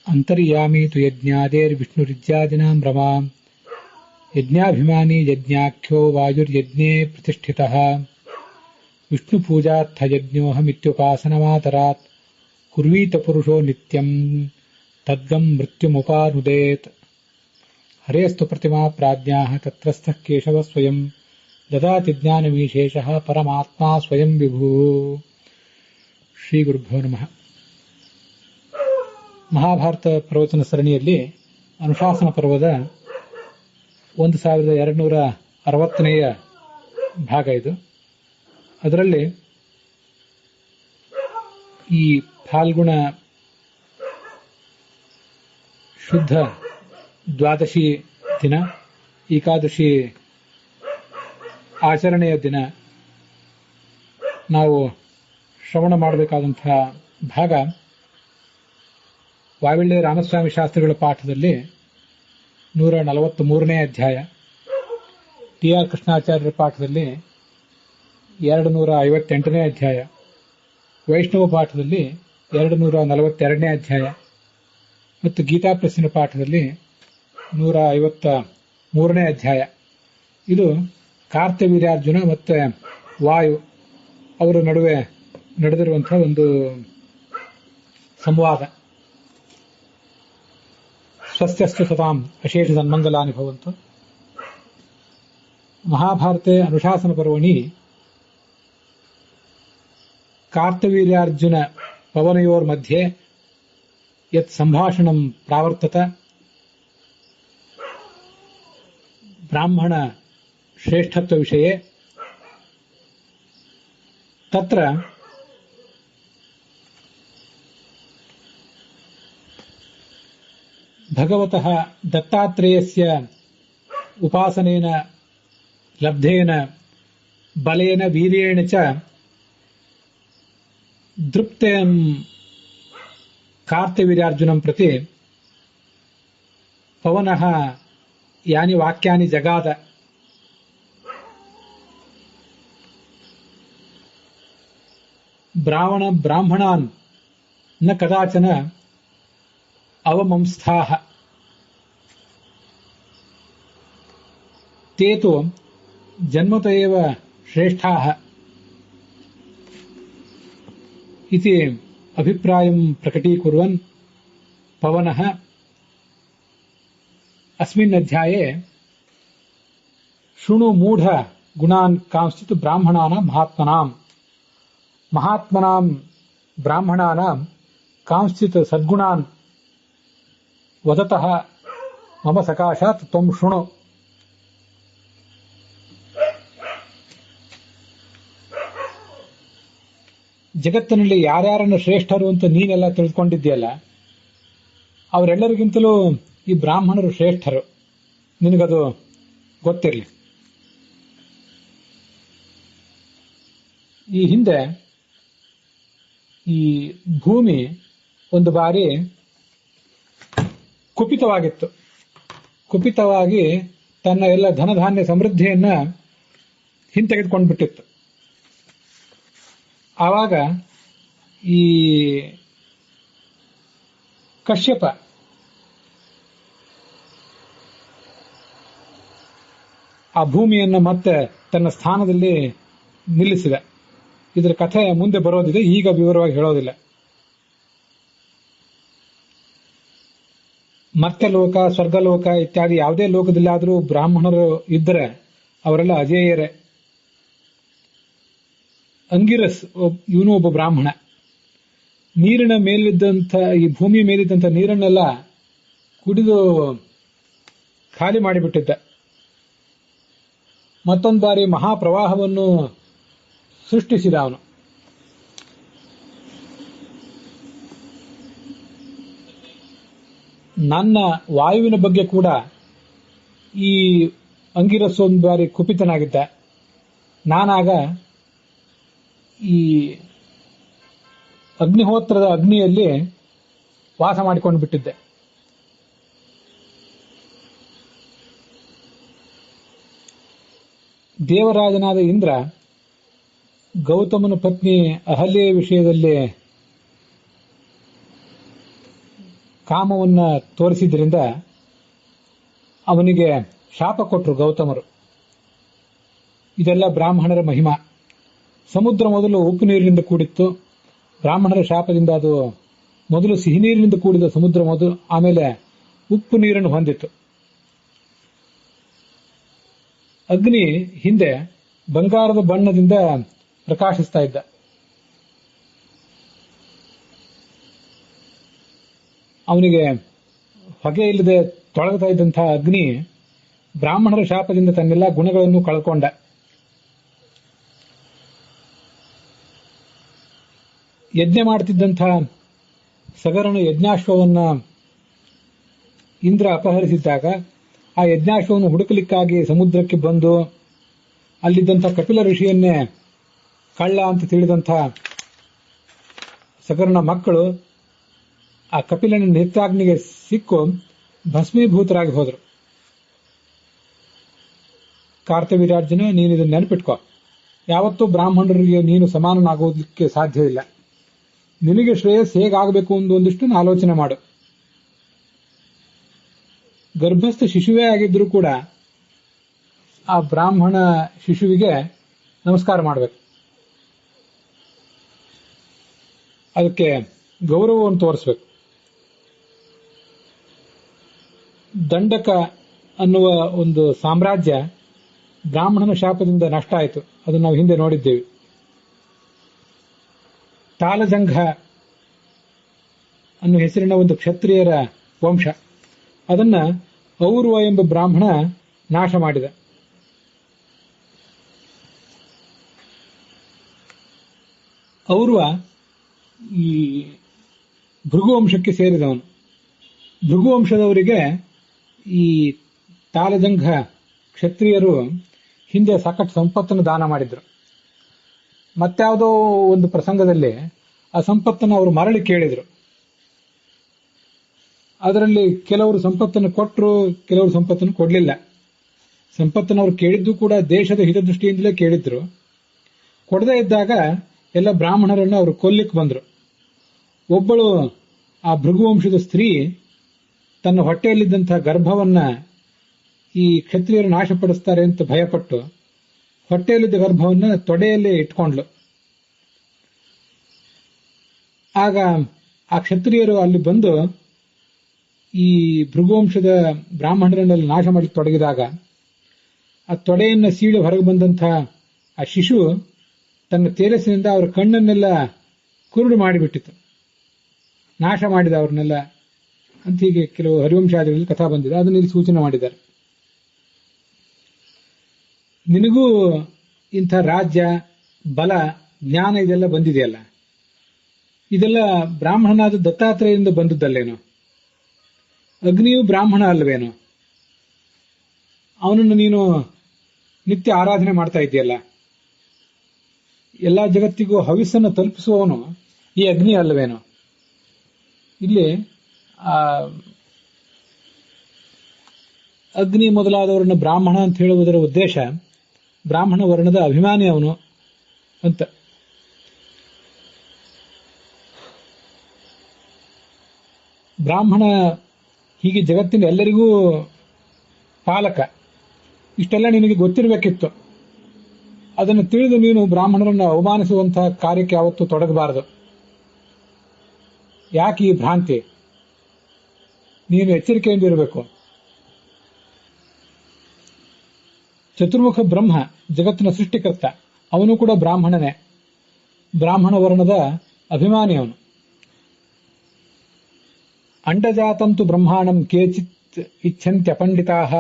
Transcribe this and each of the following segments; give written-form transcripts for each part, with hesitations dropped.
ಅಂತರ್ಯಾಮಿ ತು ಯಜ್ಞಾದೇರ್ವಿಷ್ಣುರಿತ್ಯಾದಿನಾಂ ರಮಾಂ ಯಜ್ಞಾಭಿಮಾನಿ ಯಜ್ಞಾಖ್ಯೋ ವಾಯುರ್ಯಜ್ಞೇ ಪ್ರತಿಷ್ಠಿತಃ ವಿಷ್ಣುಪೂಜಾರ್ಥಯಜ್ಞೋಹಮಿತ್ಯುಪಾಸನಮಾತರಾತ್ ಕುರ್ವೀತ ಪುರುಷೋ ನಿತ್ಯಂ ತದ್ಗಂ ಮೃತ್ಯುಮುಪಾನುದೇತ್ ಹರೇಸ್ತು ಪ್ರತಿಮಾ ಪ್ರಾಜ್ಞಾಃ ತತ್ರಸ್ಥಃ ಕೇಶವಃ ಸ್ವಯಂ ದದಾತಿ ಜ್ಞಾನವಿಶೇಷಃ ಪರಮಾತ್ಮಾ ಸ್ವಯಂ ವಿಭುಃ. ಶ್ರೀ ಗುರುಭ್ಯೋ ನಮಃ. ಮಹಾಭಾರತ ಪ್ರವಚನ ಸರಣಿಯಲ್ಲಿ ಅನುಶಾಸನ ಪರ್ವದ 1260ನೇ ಭಾಗ ಇದು. ಅದರಲ್ಲಿ ಈ ಫಾಲ್ಗುಣ ಶುದ್ಧ ದ್ವಾದಶಿ ದಿನ, ಏಕಾದಶಿ ಆಚರಣೆಯ ದಿನ ನಾವು ಶ್ರವಣ ಮಾಡಬೇಕಾದಂತಹ ಭಾಗ ವಾವಿಳ್ಳೆ ರಾಮಸ್ವಾಮಿ ಶಾಸ್ತ್ರಿಗಳ ಪಾಠದಲ್ಲಿ 143ನೇ ಅಧ್ಯಾಯ, ಟಿ ಆರ್ ಕೃಷ್ಣಾಚಾರ್ಯರ ಪಾಠದಲ್ಲಿ 258ನೇ ಅಧ್ಯಾಯ, ವೈಷ್ಣವ ಪಾಠದಲ್ಲಿ 242ನೇ ಅಧ್ಯಾಯ ಮತ್ತು ಗೀತಾ ಪ್ರೆಸ್ಸಿನ ಪಾಠದಲ್ಲಿ 153ನೇ ಅಧ್ಯಾಯ. ಇದು ಕಾರ್ತವೀರ್ಯಾರ್ಜುನ ಮತ್ತು ವಾಯು ಅವರ ನಡುವೆ ನಡೆದಿರುವಂತಹ ಒಂದು ಸಂವಾದ. ಸ್ವಸ್ತ್ಯಸ್ತು ಸತಾಂ ಅಶೇಷ ಸನ್ಮಂಗಲಾನಿ ಭವಂತು. ಮಹಾಭಾರತೆ ಅನುಶಾಸನ ಪರ್ವಣಿ ಕಾರ್ತವೀರ್ಯಾರ್ಜುನ ಪವನಯೋರ್मध्ये ಯತ್ ಸಂಭಾಷಣಂ ಪ್ರಾವರ್ತತ ಬ್ರಾಹ್ಮಣ ಶ್ರೇಷ್ಠತ್ವ ವಿಷಯೇ ತತ್ರ ಭಗವತಃ ದತ್ತಾತ್ರೇಯಸ್ಯ ಉಪಾಸನೇನ ಲಬ್ಧೇನ ಬಲೇನ ವೀರ್ಯೇಣ ಚ ದೃಪ್ತೇಂ ಕಾರ್ತವೀರ್ಯಾರ್ಜುನಂ ಪ್ರತಿ ಪವನಃ ಯಾನಿ ವಾಕ್ಯಾನಿ ಜಗಾದ. ಬ್ರಾಹ್ಮಣಾನ್ ನ ಕದಾಚನ ಅವಮಂಸ್ಥಾಃ ತೇ ತು ಜನ್ಮತ ಏವ ಶ್ರೇಷ್ಠಾಃ ಇತಿ ಅಭಿಪ್ರಾಯಂ ಪ್ರಕಟೀಕುರ್ವನ್ ಪವನಃ ಅಸ್ಮಿನ್ ಅಧ್ಯಾಯೇ ಶೃಣು ಮೂಢ ಗುಣಾನ್ ಕಾಂಶ್ಚಿತ್ ಬ್ರಾಹ್ಮಣಾನಾಂ ಮಹಾತ್ಮನಾಂ ಬ್ರಾಹ್ಮಣಾನಾಂ ಕಾಂಶ್ಚಿತ್ ಸದ್ಗುಣಾನ್ ವದತಃ ಮಮ ಸಕಾಶಾತ್ ತ್ವಂ ಶೃಣು. ಜಗತ್ತಿನಲ್ಲಿ ಯಾರ್ಯಾರನ್ನು ಶ್ರೇಷ್ಠರು ಅಂತ ನೀನೆಲ್ಲ ತಿಳಿದುಕೊಂಡಿದ್ದೀಯಲ್ಲ, ಅವರೆಲ್ಲರಿಗಿಂತಲೂ ಈ ಬ್ರಾಹ್ಮಣರು ಶ್ರೇಷ್ಠರು, ನಿನಗದು ಗೊತ್ತಿರಲಿ. ಈ ಹಿಂದೆ ಈ ಭೂಮಿ ಒಂದು ಬಾರಿ ಕುಪಿತವಾಗಿತ್ತು. ಕುಪಿತವಾಗಿ ತನ್ನ ಎಲ್ಲ ಧನಧಾನ್ಯ ಸಮೃದ್ಧಿಯನ್ನ ಹಿಂತೆಗೆದುಕೊಂಡು ಬಿಟ್ಟಿತ್ತು. ಆವಾಗ ಈ ಕಶ್ಯಪ ಆ ಭೂಮಿಯನ್ನು ಮತ್ತೆ ತನ್ನ ಸ್ಥಾನದಲ್ಲಿ ನಿಲ್ಲಿಸಿದ. ಇದರ ಕಥೆ ಮುಂದೆ ಬರೋದಿದೆ, ಈಗ ವಿವರವಾಗಿ ಹೇಳೋದಿಲ್ಲ. ಮರ್ತ್ಯಲೋಕ, ಸ್ವರ್ಗಲೋಕ ಇತ್ಯಾದಿ ಯಾವುದೇ ಲೋಕದಲ್ಲಾದರೂ ಬ್ರಾಹ್ಮಣರು ಇದ್ದರೆ ಅವರೆಲ್ಲ ಅಜೇಯರೇ. ಅಂಗಿರಸ್ ಇವನು ಒಬ್ಬ ಬ್ರಾಹ್ಮಣ. ನೀರಿನ ಮೇಲಿದ್ದಂಥ, ಈ ಭೂಮಿ ಮೇಲಿದ್ದಂಥ ನೀರನ್ನೆಲ್ಲ ಕುಡಿದು ಖಾಲಿ ಮಾಡಿಬಿಟ್ಟಿದ್ದ. ಮತ್ತೊಂದು ಬಾರಿ ಮಹಾಪ್ರವಾಹವನ್ನು ಸೃಷ್ಟಿಸಿದ ಅವನು. ನನ್ನ ವಾಯುವಿನ ಬಗ್ಗೆ ಕೂಡ ಈ ಅಂಗಿರಸ್ ಒಂದು ಬಾರಿ ಕುಪಿತನಾಗಿದ್ದ. ನಾನಾಗ ಈ ಅಗ್ನಿಹೋತ್ರದ ಅಗ್ನಿಯಲ್ಲಿ ವಾಸ ಮಾಡಿಕೊಂಡು ಬಿಟ್ಟಿದ್ದೆ. ದೇವರಾಜನಾದ ಇಂದ್ರ ಗೌತಮನ ಪತ್ನಿ ಅಹಲ್ಯೆ ವಿಷಯದಲ್ಲಿ ಕಾಮವನ್ನ ತೋರಿಸಿದ್ರಿಂದ ಅವನಿಗೆ ಶಾಪ ಕೊಟ್ಟರು ಗೌತಮರು. ಇದೆಲ್ಲ ಬ್ರಾಹ್ಮಣರ ಮಹಿಮಾ. ಸಮುದ್ರ ಮೊದಲು ಉಪ್ಪು ನೀರಿನಿಂದ ಕೂಡಿತ್ತು. ಬ್ರಾಹ್ಮಣರ ಶಾಪದಿಂದ ಅದು ಮೊದಲು ಸಿಹಿ ನೀರಿನಿಂದ ಕೂಡಿದ ಸಮುದ್ರ ಮೊದಲು, ಆಮೇಲೆ ಉಪ್ಪು ನೀರನ್ನು ಹೊಂದಿತ್ತು. ಅಗ್ನಿ ಹಿಂದೆ ಬಂಗಾರದ ಬಣ್ಣದಿಂದ ಪ್ರಕಾಶಿಸ್ತಾ ಇದ್ದ. ಅವನಿಗೆ ಹೊಗೆ ಇಲ್ಲದೆ ತೊಳಗ್ತಾ ಇದ್ದಂತಹ ಅಗ್ನಿ ಬ್ರಾಹ್ಮಣರ ಶಾಪದಿಂದ ತನ್ನೆಲ್ಲ ಗುಣಗಳನ್ನು ಕಳ್ಕೊಂಡ. ಯಜ್ಞ ಮಾಡುತ್ತಿದ್ದಂತಹ ಸಗರನು ಯಜ್ಞಾಶ್ವವನ್ನ ಇಂದ್ರ ಅಪಹರಿಸಿದ್ದಾಗ ಆ ಯಜ್ಞಾಶ್ವವನ್ನು ಹುಡುಕಲಿಕ್ಕಾಗಿ ಸಮುದ್ರಕ್ಕೆ ಬಂದು ಅಲ್ಲಿದ್ದಂಥ ಕಪಿಲ ಋಷಿಯನ್ನೇ ಕಳ್ಳ ಅಂತ ತಿಳಿದಂಥ ಸಗರನ ಮಕ್ಕಳು ಆ ಕಪಿಲನ ನೇತ್ರಾಗ್ನಿಗೆ ಸಿಕ್ಕು ಭಸ್ಮೀಭೂತರಾಗಿ ಹೋದರು. ಕಾರ್ತವೀರ್ಯಾರ್ಜುನ, ನೀನು ಇದನ್ನು ನೆನಪಿಟ್ಕೋ, ಯಾವತ್ತೂ ಬ್ರಾಹ್ಮಣರಿಗೆ ನೀನು ಸಮಾನನಾಗೋದಕ್ಕೆ ಸಾಧ್ಯ ಇಲ್ಲ. ನಿನಗೆ ಶ್ರೇಯಸ್ ಹೇಗಾಗಬೇಕು ಒಂದಿಷ್ಟು ಆಲೋಚನೆ ಮಾಡು. ಗರ್ಭಸ್ಥ ಶಿಶುವೇ ಆಗಿದ್ರೂ ಕೂಡ ಆ ಬ್ರಾಹ್ಮಣ ಶಿಶುವಿಗೆ ನಮಸ್ಕಾರ ಮಾಡಬೇಕು. ಅದಕ್ಕೆ ಗೌರವವನ್ನು ತೋರಿಸಬೇಕು. ದಂಡಕ ಅನ್ನುವ ಒಂದು ಸಾಮ್ರಾಜ್ಯ ಬ್ರಾಹ್ಮಣನ ಶಾಪದಿಂದ ನಷ್ಟ ಆಯಿತು. ಅದನ್ನು ನಾವು ಹಿಂದೆ ನೋಡಿದ್ದೇವೆ. ತಾಲಜಂಘ ಅನ್ನುವ ಹೆಸರಿನ ಒಂದು ಕ್ಷತ್ರಿಯರ ವಂಶ, ಅದನ್ನ ಔರ್ವ ಎಂಬ ಬ್ರಾಹ್ಮಣ ನಾಶ ಮಾಡಿದ. ಔರ್ವ ಈ ಭೃಗುವಂಶಕ್ಕೆ ಸೇರಿದವನು. ಭೃಗುವಂಶದವರಿಗೆ ಈ ತಾಲಜಂಘ ಕ್ಷತ್ರಿಯರು ಹಿಂದೆ ಸಾಕಷ್ಟು ಸಂಪತ್ತನ್ನು ದಾನ ಮಾಡಿದ್ರು. ಮತ್ಯಾವುದೋ ಒಂದು ಪ್ರಸಂಗದಲ್ಲಿ ಆ ಸಂಪತ್ತನ್ನು ಅವರು ಮರಳಿ ಕೇಳಿದ್ರು. ಅದರಲ್ಲಿ ಕೆಲವರು ಸಂಪತ್ತನ್ನು ಕೊಟ್ಟರು, ಕೆಲವರು ಸಂಪತ್ತನ್ನು ಕೊಡಲಿಲ್ಲ. ಸಂಪತ್ತನ್ನು ಅವರು ಕೇಳಿದ್ದು ಕೂಡ ದೇಶದ ಹಿತದೃಷ್ಟಿಯಿಂದಲೇ ಕೇಳಿದ್ರು. ಕೊಡದೇ ಇದ್ದಾಗ ಎಲ್ಲ ಬ್ರಾಹ್ಮಣರನ್ನು ಅವರು ಕೊಲ್ಲಿಕ್ಕೆ ಬಂದರು. ಒಬ್ಬಳು ಆ ಭೃಗುವಂಶದ ಸ್ತ್ರೀ ತನ್ನ ಹೊಟ್ಟೆಯಲ್ಲಿದ್ದಂತಹ ಗರ್ಭವನ್ನ ಈ ಕ್ಷತ್ರಿಯರು ನಾಶಪಡಿಸ್ತಾರೆ ಅಂತ ಭಯಪಟ್ಟು ಹೊಟ್ಟೆಯಲ್ಲಿದ್ದ ಗರ್ಭವನ್ನ ತೊಡೆಯಲ್ಲೇ ಇಟ್ಕೊಂಡ್ಲು. ಆಗ ಆ ಕ್ಷತ್ರಿಯರು ಅಲ್ಲಿ ಬಂದು ಈ ಭೃಗುವಂಶದ ಬ್ರಾಹ್ಮಣರನ್ನೆಲ್ಲ ನಾಶ ಮಾಡಿ ತೊಡಗಿದಾಗ ಆ ತೊಡೆಯನ್ನ ಸೀಳು ಹೊರಗೆ ಬಂದಂತಹ ಆ ಶಿಶು ತನ್ನ ತೇಜಸ್ಸಿನಿಂದ ಅವರ ಕಣ್ಣನ್ನೆಲ್ಲ ಕುರುಡು ಮಾಡಿಬಿಟ್ಟಿತ್ತು, ನಾಶ ಮಾಡಿದ ಅವ್ರನ್ನೆಲ್ಲ ಅಂತ. ಹೀಗೆ ಕೆಲವು ಹರಿವಂಶಾದಿಗಳಲ್ಲಿ ಕಥಾ ಬಂದಿದೆ, ಅದನ್ನ ಇಲ್ಲಿ ಸೂಚನೆ ಮಾಡಿದ್ದಾರೆ. ನಿನಗೂ ಇಂಥ ರಾಜ್ಯ, ಬಲ, ಜ್ಞಾನ ಇದೆಲ್ಲ ಬಂದಿದೆಯಲ್ಲ, ಇದೆಲ್ಲ ಬ್ರಾಹ್ಮಣನಾದ ದತ್ತಾತ್ರೇಯರಿಂದ ಬಂದದ್ದಲ್ಲೇನೋ? ಅಗ್ನಿಯು ಬ್ರಾಹ್ಮಣ ಅಲ್ವೇನೋ? ಅವನನ್ನು ನೀನು ನಿತ್ಯ ಆರಾಧನೆ ಮಾಡ್ತಾ ಇದೆಯಲ್ಲ, ಎಲ್ಲಾ ಜಗತ್ತಿಗೂ ಹವಿಸ್ಸನ್ನು ತಲುಪಿಸುವವನು ಈ ಅಗ್ನಿ ಅಲ್ವೇನೋ? ಇಲ್ಲಿ ಅಗ್ನಿ ಮೊದಲಾದವರನ್ನು ಬ್ರಾಹ್ಮಣ ಅಂತ ಹೇಳುವುದರ ಉದ್ದೇಶ ಬ್ರಾಹ್ಮಣ ವರ್ಣದ ಅಭಿಮಾನಿ ಅವನು ಅಂತ. ಬ್ರಾಹ್ಮಣ ಹೀಗೆ ಜಗತ್ತಿನ ಎಲ್ಲರಿಗೂ ಪಾಲಕ, ಇಷ್ಟೆಲ್ಲ ನಿನಗೆ ಗೊತ್ತಿರಬೇಕಿತ್ತು. ಅದನ್ನು ತಿಳಿದು ನೀನು ಬ್ರಾಹ್ಮಣರನ್ನು ಅವಮಾನಿಸುವಂತಹ ಕಾರ್ಯಕ್ಕೆ ಯಾವತ್ತೂ ತೊಡಗಬಾರದು. ಯಾಕೆ ಈ ಭ್ರಾಂತಿ? ನೀನು ಎಚ್ಚರಿಕೆಯಿಂದಿರಬೇಕು. ಚತುರ್ಮುಖ ಬ್ರಹ್ಮ ಜಗತ್ತಿನ ಸೃಷ್ಟಿಕರ್ತ, ಅವನು ಕೂಡ ಬ್ರಾಹ್ಮಣನೇ. ಬ್ರಾಹ್ಮಣ ವರ್ಣದ ಅಭಿಮಾನಿ ಅವನು. ಅಂಡಜಾತಂತು ಬ್ರಹ್ಮಾಣಂ ಕೇಚಿತ್ ಇಚ್ಛಂತ್ಯ ಪಂಡಿತಾಃ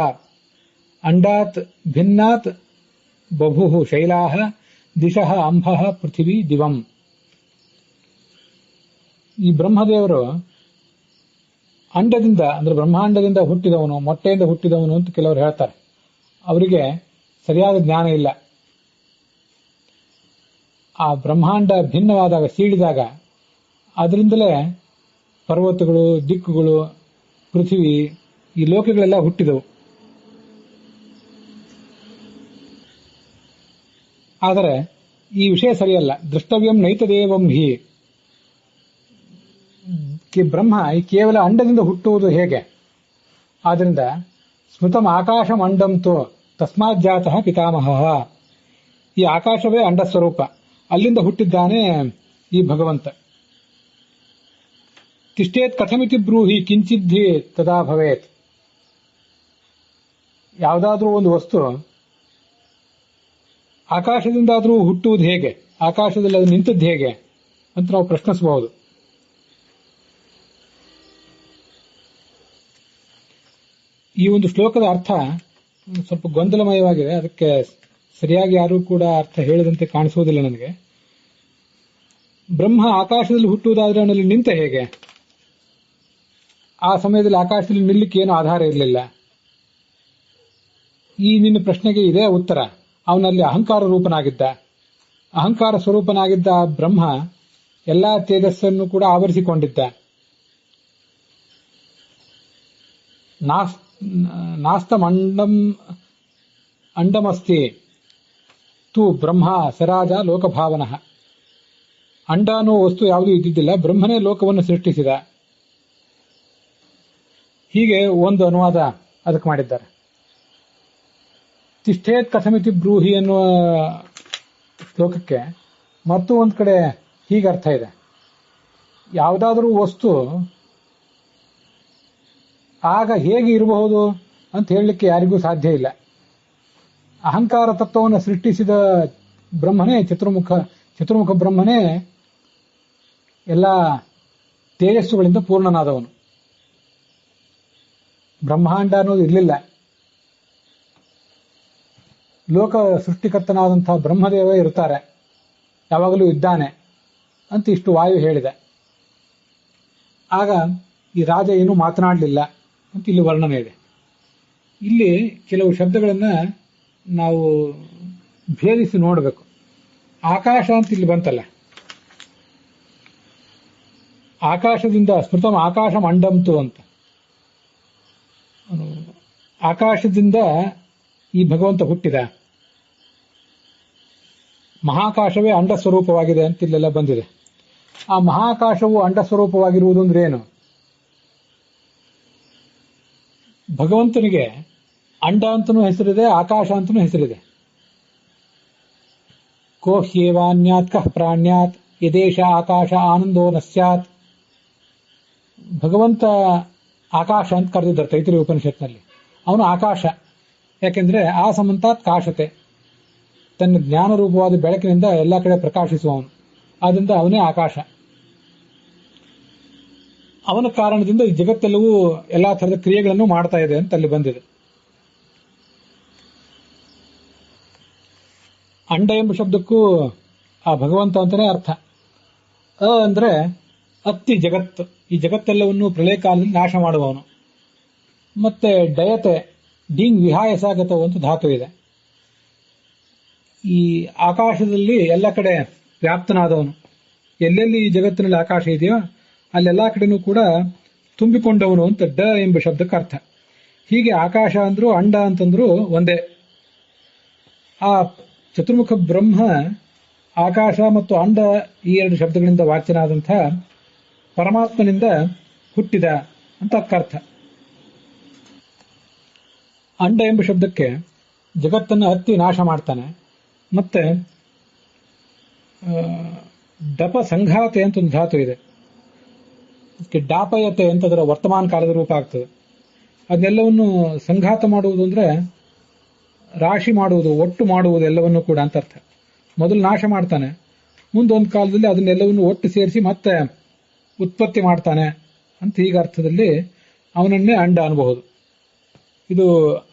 ಅಂಡಾತ್ ಭಿನ್ನಾತ್ ಬಭುಃ ಶೈಲಾಃ ದಿಶಃ ಅಂಬಃ ಪೃಥಿವೀ ದಿವಂ. ಈ ಬ್ರಹ್ಮದೇವರು ಅಂಡದಿಂದ ಅಂದ್ರೆ ಬ್ರಹ್ಮಾಂಡದಿಂದ ಹುಟ್ಟಿದವನು, ಮೊಟ್ಟೆಯಿಂದ ಹುಟ್ಟಿದವನು ಅಂತ ಕೆಲವರು ಹೇಳ್ತಾರೆ. ಅವರಿಗೆ ಸರಿಯಾದ ಜ್ಞಾನ ಇಲ್ಲ. ಆ ಬ್ರಹ್ಮಾಂಡ ಭಿನ್ನವಾದಾಗ, ಸೀಳಿದಾಗ, ಅದರಿಂದಲೇ ಪರ್ವತಗಳು, ದಿಕ್ಕುಗಳು, ಪೃಥ್ವಿ, ಈ ಲೋಕಗಳೆಲ್ಲ ಹುಟ್ಟಿದವು. ಆದರೆ ಈ ವಿಷಯ ಸರಿಯಲ್ಲ. ದ್ರಷ್ಟವ್ಯಂ ನೈತದೇವಂ ಹಿ. ಬ್ರಹ್ಮ ಈ ಕೇವಲ ಅಂಡದಿಂದ ಹುಟ್ಟುವುದು ಹೇಗೆ? ಆದ್ರಿಂದ ಸ್ಮೃತಂ ಆಕಾಶಂ ಅಂಡಂತೋ ತಸ್ಮಾತ್ ಜಾತಃ ಪಿತಾಮಹ. ಈ ಆಕಾಶವೇ ಅಂಡ ಸ್ವರೂಪ, ಅಲ್ಲಿಂದ ಹುಟ್ಟಿದ್ದಾನೆ ಈ ಭಗವಂತ. ತಿಷ್ಠೇತ್ ಕಥಮಿತಿ ಬ್ರೂಹಿ ಕಿಂಚಿದ್ಧಿ ತದಾ ಭವೇತ್. ಯಾವುದಾದ್ರೂ ಒಂದು ವಸ್ತು ಆಕಾಶದಿಂದಾದ್ರೂ ಹುಟ್ಟುವುದು ಹೇಗೆ, ಆಕಾಶದಲ್ಲಿ ಅದು ನಿಂತದ್ದು ಹೇಗೆ ಅಂತ ನಾವು ಪ್ರಶ್ನಿಸಬಹುದು. ಈ ಒಂದು ಶ್ಲೋಕದ ಅರ್ಥ ಸ್ವಲ್ಪ ಗೊಂದಲಮಯವಾಗಿದೆ, ಅದಕ್ಕೆ ಸರಿಯಾಗಿ ಯಾರೂ ಕೂಡ ಅರ್ಥ ಹೇಳಿದಂತೆ ಕಾಣಿಸುವುದಿಲ್ಲ ನನಗೆ. ಬ್ರಹ್ಮ ಆಕಾಶದಲ್ಲಿ ಹುಟ್ಟುವುದಾದ್ರೆ ಅವನಲ್ಲಿ ನಿಂತ ಹೇಗೆ? ಆ ಸಮಯದಲ್ಲಿ ಆಕಾಶದಲ್ಲಿ ನಿಲ್ಲಕ್ಕೆ ಏನು ಆಧಾರ ಇರಲಿಲ್ಲ. ಈ ನಿನ್ನ ಪ್ರಶ್ನೆಗೆ ಇದೇ ಉತ್ತರ. ಅವನಲ್ಲಿ ಅಹಂಕಾರ ರೂಪನಾಗಿದ್ದ, ಅಹಂಕಾರ ಸ್ವರೂಪನಾಗಿದ್ದ ಬ್ರಹ್ಮ ಎಲ್ಲಾ ತೇಜಸ್ಸನ್ನು ಕೂಡ ಆವರಿಸಿಕೊಂಡಿದ್ದ. ನಾಸ್ತಮಂಡಂ ಅಂಡಮಸ್ತಿ ತು ಬ್ರಹ್ಮ ಸರಾಜ ಲೋಕಭಾವನಃ. ಅಂಡ ಅನ್ನೋ ವಸ್ತು ಯಾವುದೂ ಇದ್ದಿದ್ದಿಲ್ಲ, ಬ್ರಹ್ಮನೇ ಲೋಕವನ್ನು ಸೃಷ್ಟಿಸಿದ. ಹೀಗೆ ಒಂದು ಅನುವಾದ ಅದಕ್ಕೆ ಮಾಡಿದ್ದಾರೆ. ತಿಷ್ಠೇತ್ ಕಥಮಿತಿ ಬ್ರೂಹಿ ಎನ್ನುವ ಶ್ಲೋಕಕ್ಕೆ ಮತ್ತು ಒಂದು ಕಡೆ ಹೀಗೆ ಅರ್ಥ ಇದೆ. ಯಾವುದಾದರೂ ವಸ್ತು ಆಗ ಹೇಗೆ ಇರಬಹುದು ಅಂತ ಹೇಳಲಿಕ್ಕೆ ಯಾರಿಗೂ ಸಾಧ್ಯ ಇಲ್ಲ. ಅಹಂಕಾರ ತತ್ವವನ್ನು ಸೃಷ್ಟಿಸಿದ ಬ್ರಹ್ಮನೇ ಚತುರ್ಮುಖ ಬ್ರಹ್ಮನೇ ಎಲ್ಲ ತೇಜಸ್ಸುಗಳಿಂದ ಪೂರ್ಣನಾದವನು. ಬ್ರಹ್ಮಾಂಡ ಅನ್ನೋದು ಇರಲಿಲ್ಲ. ಲೋಕ ಸೃಷ್ಟಿಕರ್ತನಾದಂತಹ ಬ್ರಹ್ಮದೇವ ಇರ್ತಾರೆ, ಯಾವಾಗಲೂ ಇದ್ದಾನೆ ಅಂತ ಇಷ್ಟು ವಾಯು ಹೇಳಿದೆ. ಆಗ ಈ ರಾಜ ಏನೂ ಮಾತನಾಡಲಿಲ್ಲ ಅಂತ ಇಲ್ಲಿ ವರ್ಣನೆ ಇದೆ. ಇಲ್ಲಿ ಕೆಲವು ಶಬ್ದಗಳನ್ನ ನಾವು ಭೇದಿಸಿ ನೋಡಬೇಕು. ಆಕಾಶ ಅಂತ ಇಲ್ಲಿ ಬಂತಲ್ಲ, ಆಕಾಶದಿಂದ ಸ್ಮೃತಂ ಆಕಾಶಂ ಅಂಡಂತು ಅಂತ. ಆಕಾಶದಿಂದ ಈ ಭಗವಂತ ಹುಟ್ಟಿದ. ಮಹಾಕಾಶವೇ ಅಂಡ ಸ್ವರೂಪವಾಗಿದೆ ಅಂತ ಇಲ್ಲೆಲ್ಲ ಬಂದಿದೆ. ಆ ಮಹಾಕಾಶವು ಅಂಡ ಸ್ವರೂಪವಾಗಿರುವುದು ಅಂದ್ರೆ ಏನು? ಭಗವಂತನಿಗೆ ಅಂಡ ಅಂತನೂ ಹೆಸರಿದೆ, ಆಕಾಶ ಅಂತನೂ ಹೆಸರಿದೆ. ಕೋ ಹ್ಯೇವಾನ್ಯಾತ್ ಕಃ ಪ್ರಾಣ್ಯಾತ್ ಯದೇಶ ಆಕಾಶ ಆನಂದೋ ನ ಸ್ಯಾತ್. ಭಗವಂತ ಆಕಾಶ ಅಂತ ಕರೆದಿದ್ದಾರೆ ತೈತ್ರಿಯ ಉಪನಿಷತ್ನಲ್ಲಿ. ಅವನು ಆಕಾಶ, ಯಾಕೆಂದ್ರೆ ಆ ಸಮಂತಾತ್ ಕಾಶತೆ, ತನ್ನ ಜ್ಞಾನ ರೂಪವಾದ ಬೆಳಕಿನಿಂದ ಎಲ್ಲ ಕಡೆ ಪ್ರಕಾಶಿಸುವವನು. ಆದ್ದರಿಂದ ಅವನೇ ಆಕಾಶ. ಅವನ ಕಾರಣದಿಂದ ಈ ಜಗತ್ತೆಲ್ಲವೂ ಎಲ್ಲಾ ಥರದ ಕ್ರಿಯೆಗಳನ್ನು ಮಾಡ್ತಾ ಇದೆ ಅಂತ ಅಲ್ಲಿ ಬಂದಿದೆ. ಅಂಡ ಎಂಬ ಶಬ್ದಕ್ಕೂ ಆ ಭಗವಂತ ಅಂತಾನೆ ಅರ್ಥ. ಅಂದ್ರೆ ಅತ್ತಿ ಜಗತ್ತು, ಈ ಜಗತ್ತೆಲ್ಲವನ್ನು ಪ್ರಳಯ ಕಾಲದಲ್ಲಿ ನಾಶ ಮಾಡುವವನು. ಮತ್ತೆ ಡಯತೆ ಡಿಂಗ್ ವಿಹಾಯಸಾಗತವು ಅಂತ ಧಾತು ಇದೆ. ಈ ಆಕಾಶದಲ್ಲಿ ಎಲ್ಲ ಕಡೆ ವ್ಯಾಪ್ತನಾದವನು. ಎಲ್ಲೆಲ್ಲಿ ಈ ಜಗತ್ತಿನಲ್ಲಿ ಆಕಾಶ ಇದೆಯೋ ಅಲ್ಲೆಲ್ಲಾ ಕಡೆನೂ ಕೂಡ ತುಂಬಿಕೊಂಡವನು ಅಂತ ಡ ಎಂಬ ಶಬ್ದಕ್ಕೆ ಅರ್ಥ. ಹೀಗೆ ಆಕಾಶ ಅಂದ್ರು ಅಂಡ ಅಂತಂದ್ರು ಒಂದೇ. ಆ ಚತುರ್ಮುಖ ಬ್ರಹ್ಮ ಆಕಾಶ ಮತ್ತು ಅಂಡ ಈ ಎರಡು ಶಬ್ದಗಳಿಂದ ವಾಚ್ಯನಾದಂಥ ಪರಮಾತ್ಮನಿಂದ ಹುಟ್ಟಿದ ಅಂತ ಅರ್ಥ. ಅಂಡ ಎಂಬ ಶಬ್ದಕ್ಕೆ ಜಗತ್ತನ್ನು ಹತ್ತಿ ನಾಶ ಮಾಡ್ತಾನೆ. ಮತ್ತೆ ಡಪ ಸಂಘಾತೆ ಅಂತ ಒಂದು ಧಾತು ಇದೆ. ಅದಕ್ಕೆ ಡಾಪಯತೆ ಅಂತ ಅದರ ವರ್ತಮಾನ ಕಾಲದ ರೂಪ ಆಗ್ತದೆ. ಅದನ್ನೆಲ್ಲವನ್ನು ಸಂಘಾತ ಮಾಡುವುದು ಅಂದ್ರೆ ರಾಶಿ ಮಾಡುವುದು, ಒಟ್ಟು ಮಾಡುವುದು ಎಲ್ಲವನ್ನೂ ಕೂಡ ಅಂತ ಅರ್ಥ. ಮೊದಲು ನಾಶ ಮಾಡ್ತಾನೆ, ಮುಂದೊಂದು ಕಾಲದಲ್ಲಿ ಅದನ್ನೆಲ್ಲವನ್ನು ಒಟ್ಟು ಸೇರಿಸಿ ಮತ್ತೆ ಉತ್ಪತ್ತಿ ಮಾಡ್ತಾನೆ ಅಂತ ಈಗ ಅರ್ಥದಲ್ಲಿ ಅವನನ್ನೇ ಅಂಡ ಅನ್ನಬಹುದು. ಇದು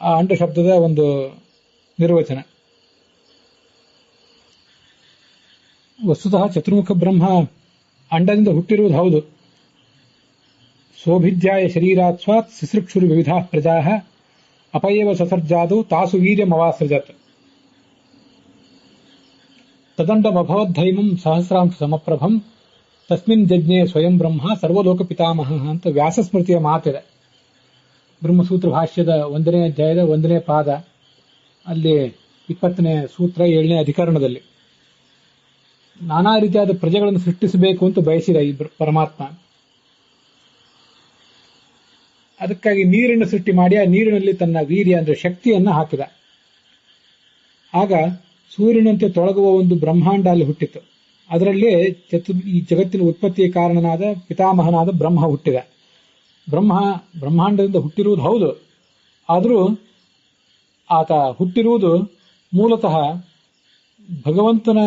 ಆ ಅಂಡ ಶಬ್ದದ ಒಂದು ನಿರ್ವಚನ. ವಸ್ತುತಃ ಚತುರ್ಮುಖ ಬ್ರಹ್ಮ ಅಂಡದಿಂದ ಹುಟ್ಟಿರುವುದು ಹೌದು. ಸೋಭಿಧ್ಯಾಯ ಶರೀರಾತ್ ಸ್ವಾತ್ ಸಿಸೃಕ್ಷುರು ವಿವಿಧಾ ಪ್ರಜಾ ಅಪಯೇವ ಸಸರ್ಜಾದು ತಾಸು ವೀರ್ಯಮವಾಸೃಜತ್. ತದಂಡಮಭವದ್ಧೈಮಂ ಸಹಸ್ರಾಂಶ ಸಮಪ್ರಭಂ ತಸ್ಮಿನ್ ಜಜ್ಞೆ ಸ್ವಯಂ ಬ್ರಹ್ಮ ಸರ್ವಲೋಕ ಪಿತಾಮಹ ಅಂತ ವ್ಯಾಸಸ್ಮೃತಿಯ ಮಾತಿದೆ. ಬ್ರಹ್ಮಸೂತ್ರ ಭಾಷ್ಯದ 1ನೇ ಅಧ್ಯಾಯದ 1ನೇ ಪಾದ, ಅಲ್ಲಿ 20ನೇ ಸೂತ್ರ 7ನೇ ಅಧಿಕರಣದಲ್ಲಿ ನಾನಾ ರೀತಿಯಾದ ಪ್ರಜೆಗಳನ್ನು ಸೃಷ್ಟಿಸಬೇಕು ಅಂತ ಬಯಸಿದ ಈ ಪರಮಾತ್ಮ. ಅದಕ್ಕಾಗಿ ನೀರನ್ನು ಸೃಷ್ಟಿ ಮಾಡಿ ಆ ನೀರಿನಲ್ಲಿ ತನ್ನ ವೀರ್ಯ ಅಂದ್ರೆ ಶಕ್ತಿಯನ್ನ ಹಾಕಿದ. ಆಗ ಸೂರ್ಯನಂತೆ ತೊಳಗುವ ಒಂದು ಬ್ರಹ್ಮಾಂಡ ಅಲ್ಲಿ ಹುಟ್ಟಿತು. ಅದರಲ್ಲೇ ಈ ಜಗತ್ತಿನ ಉತ್ಪತ್ತಿಯ ಕಾರಣನಾದ ಪಿತಾಮಹನಾದ ಬ್ರಹ್ಮ ಹುಟ್ಟಿದ. ಬ್ರಹ್ಮಾಂಡದಿಂದ ಹುಟ್ಟಿರುವುದು ಹೌದು, ಆದರೂ ಆತ ಹುಟ್ಟಿರುವುದು ಮೂಲತಃ ಭಗವಂತನ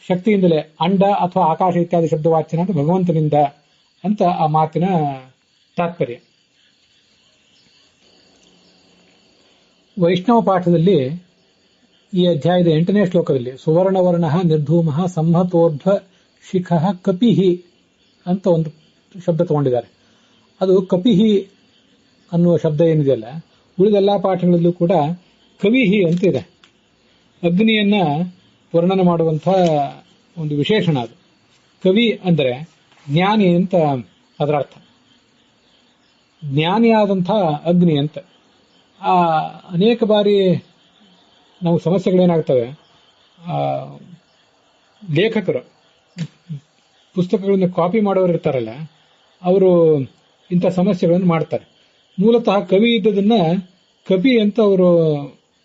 ಶಕ್ತಿಯಿಂದಲೇ. ಅಂಡ ಅಥವಾ ಆಕಾಶ ಇತ್ಯಾದಿ ಶಬ್ದವಾಚ್ಯನಾದ ಭಗವಂತನಿಂದ ಅಂತ ಆ ಮಾತಿನ ತಾತ್ಪರ್ಯ. ವೈಷ್ಣವ ಪಾಠದಲ್ಲಿ ಈ ಅಧ್ಯಾಯದ 8ನೇ ಶ್ಲೋಕದಲ್ಲಿ ಸುವರ್ಣವರ್ಣ ನಿರ್ಧೂಮ ಸಂಹತೋರ್ಧ್ವ ಶಿಖ ಕಪಿಹಿ ಅಂತ ಒಂದು ಶಬ್ದ ತಗೊಂಡಿದ್ದಾರೆ. ಅದು ಕಪಿಹಿ ಅನ್ನುವ ಶಬ್ದ ಏನಿದೆಯಲ್ಲ, ಉಳಿದೆಲ್ಲಾ ಪಾಠಗಳಲ್ಲೂ ಕೂಡ ಕವಿಹಿ ಅಂತ ಇದೆ. ಅಗ್ನಿಯನ್ನ ವರ್ಣನೆ ಮಾಡುವಂತಹ ಒಂದು ವಿಶೇಷಣ ಅದು. ಕವಿ ಅಂದರೆ ಜ್ಞಾನಿ ಅಂತ ಅದರ ಅರ್ಥ. ಜ್ಞಾನಿಯಾದಂಥ ಅಗ್ನಿ ಅಂತ. ಅನೇಕ ಬಾರಿ ನಾವು ಸಮಸ್ಯೆಗಳೇನಾಗ್ತವೆ, ಲೇಖಕರು ಪುಸ್ತಕಗಳನ್ನು ಕಾಪಿ ಮಾಡೋರು ಇರ್ತಾರಲ್ಲ, ಅವರು ಇಂಥ ಸಮಸ್ಯೆಗಳನ್ನು ಮಾಡ್ತಾರೆ. ಮೂಲತಃ ಕವಿ ಇದ್ದದನ್ನ ಕಪಿ ಅಂತ ಅವರು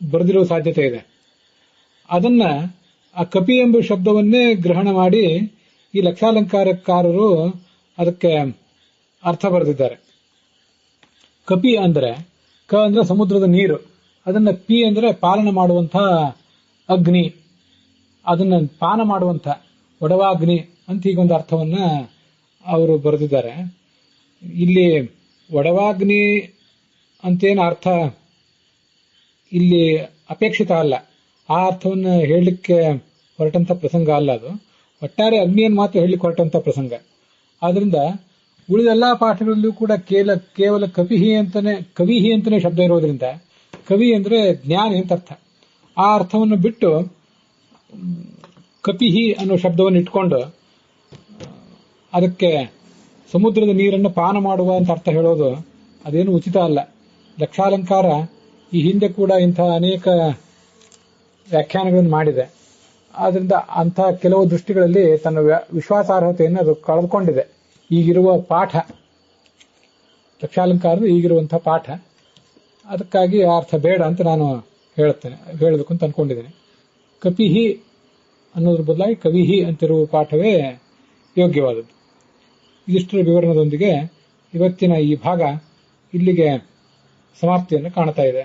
ಬರೆದಿರೋ ಸಾಧ್ಯತೆ ಇದೆ. ಅದನ್ನ ಆ ಕಪಿ ಎಂಬ ಶಬ್ದವನ್ನೇ ಗ್ರಹಣ ಮಾಡಿ ಈ ಲಕ್ಷಾಲಂಕಾರಕಾರರು ಅದಕ್ಕೆ ಅರ್ಥ ಬರೆದಿದ್ದಾರೆ. ಕಪಿ ಅಂದ್ರೆ ಕ ಅಂದ್ರೆ ಸಮುದ್ರದ ನೀರು, ಅದನ್ನ ಪಿ ಅಂದ್ರೆ ಪಾಲನ ಮಾಡುವಂಥ ಅಗ್ನಿ, ಅದನ್ನ ಪಾನ ಮಾಡುವಂಥ ಒಡವಾಗ್ನಿ ಅಂತ ಹೀಗೊಂದು ಅರ್ಥವನ್ನ ಅವರು ಬರೆದಿದ್ದಾರೆ. ಇಲ್ಲಿ ಒಡವಾಗ್ನಿ ಅಂತೇನು ಅರ್ಥ ಇಲ್ಲಿ ಅಪೇಕ್ಷಿತ ಅಲ್ಲ, ಆ ಅರ್ಥವನ್ನು ಹೇಳಲಿಕ್ಕೆ ಹೊರಟಂತ ಪ್ರಸಂಗ ಅಲ್ಲ ಅದು. ಒಟ್ಟಾರೆ ಅಗ್ನಿಯನ್ನು ಮಾತ್ರ ಹೇಳಲಿಕ್ಕೆ ಹೊರಟಂತ ಪ್ರಸಂಗ. ಆದ್ರಿಂದ ಉಳಿದೆಲ್ಲಾ ಪಾಠಗಳಲ್ಲೂ ಕೂಡ ಕೇವಲ ಕವಿಹಿ ಅಂತಾನೆ ಶಬ್ದ ಇರೋದ್ರಿಂದ ಕವಿ ಅಂದ್ರೆ ಜ್ಞಾನಿ ಅಂತ ಅರ್ಥ. ಆ ಅರ್ಥವನ್ನು ಬಿಟ್ಟು ಕಪಿಹಿ ಅನ್ನೋ ಶಬ್ದವನ್ನು ಇಟ್ಕೊಂಡು ಅದಕ್ಕೆ ಸಮುದ್ರದ ನೀರನ್ನು ಪಾನ ಮಾಡುವ ಅಂತ ಅರ್ಥ ಹೇಳೋದು ಅದೇನು ಉಚಿತ ಅಲ್ಲ. ಲಕ್ಷಾಲಂಕಾರ ಈ ಹಿಂದೆ ಕೂಡ ಇಂತಹ ಅನೇಕ ವ್ಯಾಖ್ಯಾನಗಳನ್ನು ಮಾಡಿದೆ. ಆದ್ರಿಂದ ಅಂಥ ಕೆಲವು ದೃಷ್ಟಿಗಳಲ್ಲಿ ತನ್ನ ವಿಶ್ವಾಸಾರ್ಹತೆಯನ್ನು ಅದು ಕಳೆದುಕೊಂಡಿದೆ. ಈಗಿರುವ ಪಾಠ ಲಕ್ಷಾಲಂಕಾರದ ಈಗಿರುವಂತಹ ಪಾಠ, ಅದಕ್ಕಾಗಿ ಆ ಅರ್ಥ ಬೇಡ ಅಂತ ನಾನು ಹೇಳಬೇಕು ಅಂತ ಅನ್ಕೊಂಡಿದ್ದೇನೆ. ಕಪಿಹಿ ಅನ್ನೋದ್ರ ಬದಲಾಗಿ ಕವಿಹಿ ಅಂತಿರುವ ಪಾಠವೇ ಯೋಗ್ಯವಾದದ್ದು. ಇದಿಷ್ಟರ ವಿವರಣದೊಂದಿಗೆ ಇವತ್ತಿನ ಈ ಭಾಗ ಇಲ್ಲಿಗೆ ಸಮಾಪ್ತಿಯನ್ನು ಕಾಣ್ತಾ ಇದೆ.